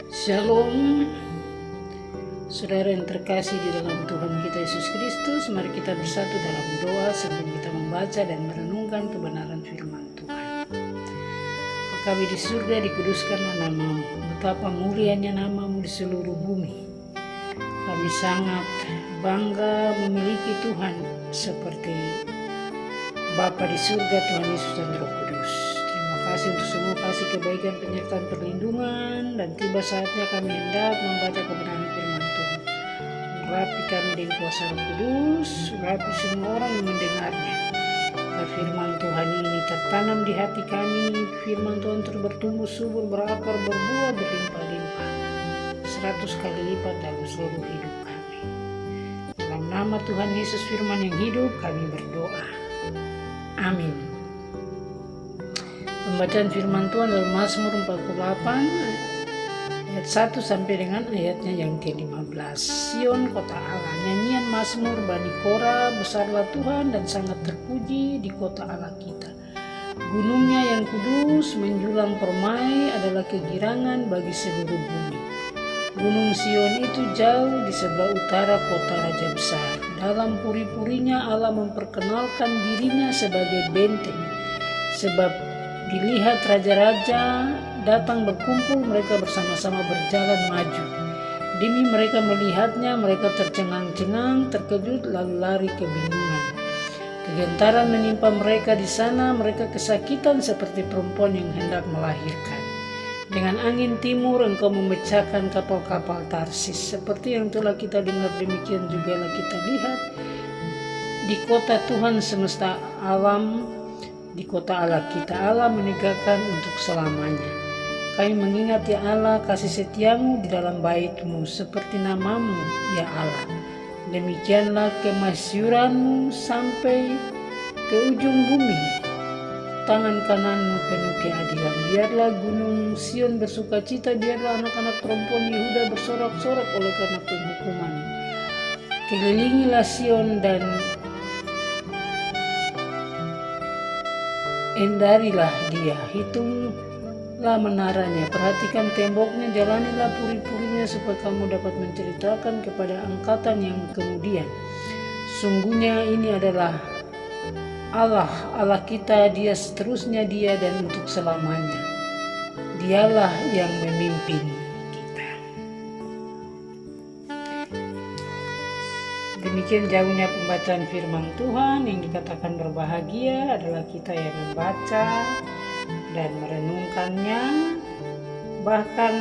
Shalom, saudara yang terkasih di dalam Tuhan kita Yesus Kristus. Mari kita bersatu dalam doa sebelum kita membaca dan merenungkan kebenaran firman Tuhan. Bapa kami di surga, dikuduskanlah nama-Mu. Betapa mulianya nama-Mu di seluruh bumi. Kami sangat bangga memiliki Tuhan seperti Bapa di surga, Tuhan Yesus dan Roh Kudus. Terima kasih untuk semua kasih kebaikan, penyertaan, perlindungan, dan tiba saatnya kami hendak membaca kebenaran firman Tuhan. Urapi kami dengan kuasa Roh Kudus, urapi semua orang yang mendengarnya. Agar firman Tuhan ini tertanam di hati kami, firman Tuhan terus bertumbuh subur, berakar, berbuah, berlimpah-limpah, 100 kali lipat dalam seluruh hidup kami. Dalam nama Tuhan Yesus firman yang hidup, kami berdoa. Amin. Pembacaan firman Tuhan dalam Mazmur 48 ayat 1 sampai dengan ayatnya yang ke-15. Sion, kota Allah, nyanyian Mazmur Bani Korah, besarlah Tuhan dan sangat terpuji di kota Allah kita. Gunungnya yang kudus menjulang permai adalah kegirangan bagi seluruh bumi. Gunung Sion itu jauh di sebelah utara kota Raja Besar. Dalam puri-purinya Allah memperkenalkan dirinya sebagai benteng. Sebab dilihat raja-raja datang berkumpul, mereka bersama-sama berjalan maju. Demi mereka melihatnya, mereka tercengang-cengang, terkejut, lalu lari kebingungan. Kegentaran menimpa mereka di sana, mereka kesakitan seperti perempuan yang hendak melahirkan. Dengan angin timur engkau memecahkan kapal-kapal Tarsis. Seperti yang telah kita dengar, demikian juga kita lihat di kota Tuhan semesta alam, di kota Allah kita. Allah menegakkan untuk selamanya. Kami mengingat ya Allah kasih setiamu di dalam bait-Mu seperti namamu ya Allah. Demikianlah kemasyuranmu sampai ke ujung bumi. Tangan kananmu penuh keadilan. Biarlah gunung Sion bersuka cita, biarlah anak-anak perempuan Yehuda bersorak-sorak oleh karena penghukuman. Kelilingilah Sion dan endarilah dia, hitunglah menaranya, perhatikan temboknya, jalanilah puri-purinya supaya kamu dapat menceritakan kepada angkatan yang kemudian. Sungguhnya ini adalah Allah, Allah kita, Dia seterusnya Dia dan untuk selamanya. Dialah yang memimpin kita. Demikian jauhnya pembacaan firman Tuhan. Yang dikatakan berbahagia adalah kita yang membaca dan merenungkannya. Bahkan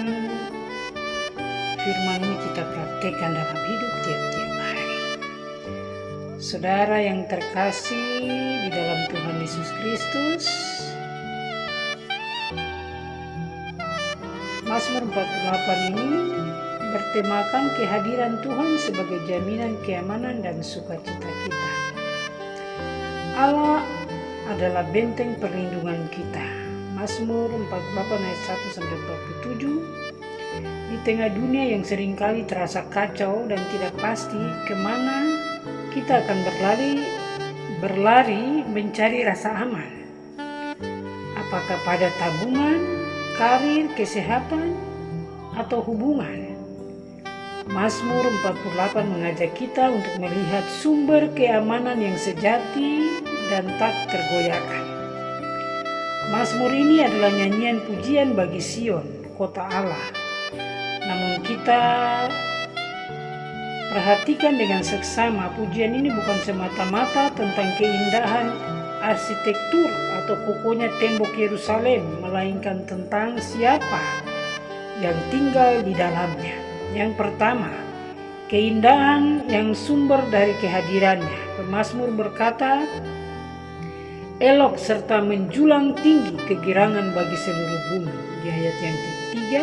firman ini kita praktekkan dalam hidup tiap-tiap hari. Saudara yang terkasih di dalam Tuhan Yesus Kristus, Mazmur 48 ini bertemakan kehadiran Tuhan sebagai jaminan keamanan dan sukacita kita. Allah adalah benteng perlindungan kita. Mazmur 48 ayat 1 sampai 47. Di tengah dunia yang seringkali terasa kacau dan tidak pasti kemana kita akan berlari mencari rasa aman. Apakah pada tabungan, karir, kesehatan, atau hubungan? Mazmur 48 mengajak kita untuk melihat sumber keamanan yang sejati dan tak tergoyahkan. Mazmur ini adalah nyanyian pujian bagi Sion, kota Allah. Namun kita perhatikan dengan seksama, pujian ini bukan semata-mata tentang keindahan arsitektur atau kokohnya tembok Yerusalem, melainkan tentang siapa yang tinggal di dalamnya. Yang pertama, keindahan yang sumber dari kehadirannya. Pemazmur berkata, elok serta menjulang tinggi kegirangan bagi seluruh bumi. Di ayat yang ketiga,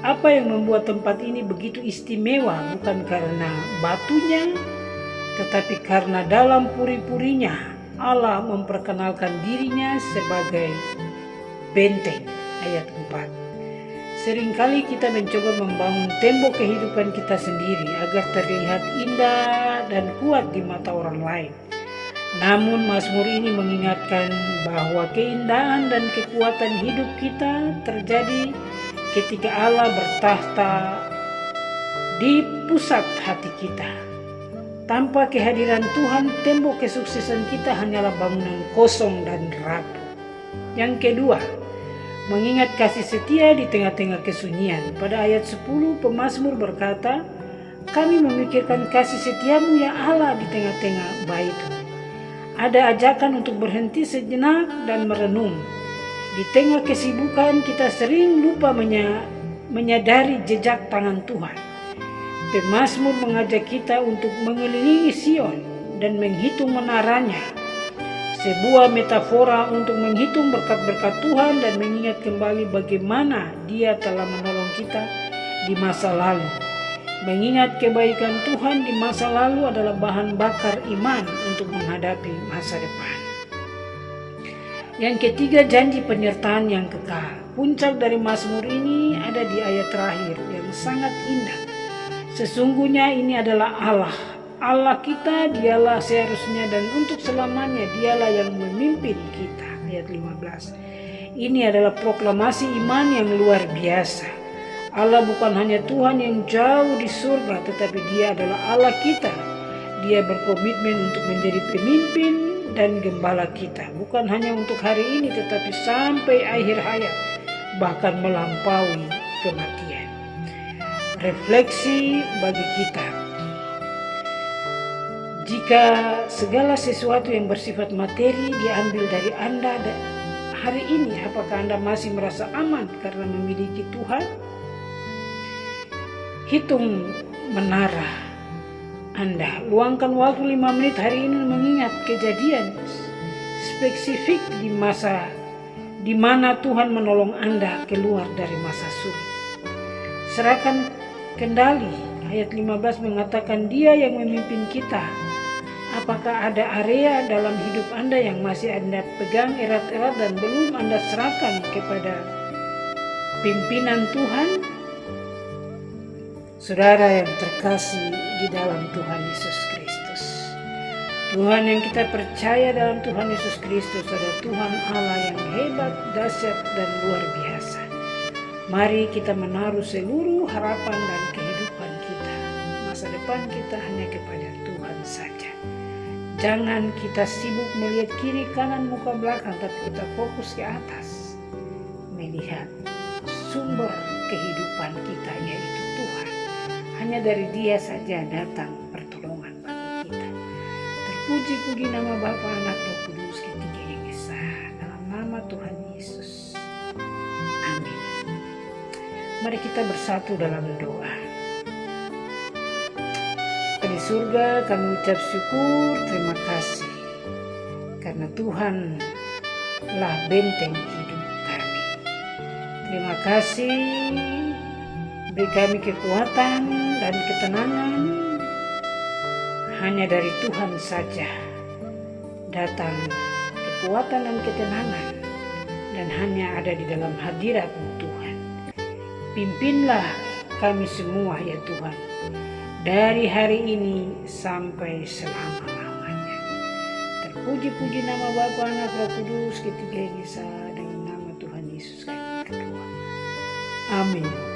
apa yang membuat tempat ini begitu istimewa bukan karena batunya, tetapi karena dalam puri-purinya Allah memperkenalkan dirinya sebagai benteng. Ayat 4. Seringkali kita mencoba membangun tembok kehidupan kita sendiri agar terlihat indah dan kuat di mata orang lain. Namun Mazmur ini mengingatkan bahwa keindahan dan kekuatan hidup kita terjadi ketika Allah bertahta di pusat hati kita. Tanpa kehadiran Tuhan, tembok kesuksesan kita hanyalah bangunan kosong dan rapuh. Yang kedua, mengingat kasih setia di tengah-tengah kesunyian. Pada ayat 10, pemazmur berkata, kami memikirkan kasih setiamu ya Allah di tengah-tengah bait-Mu. Ada ajakan untuk berhenti sejenak dan merenung. Di tengah kesibukan kita sering lupa menyadari jejak tangan Tuhan. Pemazmur mengajak kita untuk mengelilingi Sion dan menghitung menaranya. Sebuah metafora untuk menghitung berkat-berkat Tuhan dan mengingat kembali bagaimana Dia telah menolong kita di masa lalu. Mengingat kebaikan Tuhan di masa lalu adalah bahan bakar iman untuk menghadapi masa depan. Yang ketiga, janji penyertaan yang kekal. Puncak dari Mazmur ini ada di ayat terakhir yang sangat indah. Sesungguhnya ini adalah Allah kita, Dialah seharusnya dan untuk selamanya Dialah yang memimpin kita. Ayat 15. Ini adalah proklamasi iman yang luar biasa. Allah bukan hanya Tuhan yang jauh di surga, tetapi Dia adalah Allah kita. Dia berkomitmen untuk menjadi pemimpin dan gembala kita, bukan hanya untuk hari ini, tetapi sampai akhir hayat, bahkan melampaui kematian. Refleksi bagi kita. Jika segala sesuatu yang bersifat materi diambil dari Anda hari ini, apakah Anda masih merasa aman karena memiliki Tuhan? Hitung menara Anda. Luangkan waktu 5 menit hari ini mengingat kejadian spesifik di masa di mana Tuhan menolong Anda keluar dari masa sulit. Serahkan kendali. Ayat 15 mengatakan Dia yang memimpin kita. Apakah ada area dalam hidup Anda yang masih Anda pegang erat-erat dan belum Anda serahkan kepada pimpinan Tuhan? Saudara yang terkasih di dalam Tuhan Yesus Kristus, Tuhan yang kita percaya dalam Tuhan Yesus Kristus adalah Tuhan Allah yang hebat, dahsyat dan luar biasa. Mari kita menaruh seluruh harapan dan kehidupan kita, masa depan kita hanya kepada Tuhan saja. Jangan kita sibuk melihat kiri kanan muka belakang, tapi kita fokus ke atas, melihat sumber kehidupan kita yaitu Tuhan. Hanya dari Dia saja datang pertolongan bagi kita. Terpuji-puji nama Bapa, Anak, Roh Kudus, ketiga yang esa, dalam nama Tuhan Yesus. Amin. Mari kita bersatu dalam doa. Di surga kami ucap syukur, terima kasih karena Tuhanlah benteng hidup kami. Terima kasih, beri kami kekuatan dan ketenangan. Hanya dari Tuhan saja datang kekuatan dan ketenangan, dan hanya ada di dalam hadirat-Mu Tuhan. Pimpinlah kami semua ya Tuhan, dari hari ini sampai selama-lamanya. Terpuji-puji nama Bapa, Anak, Roh Kudus, ketiga yang esa, dalam nama Tuhan Yesus kami berdoa. Amin.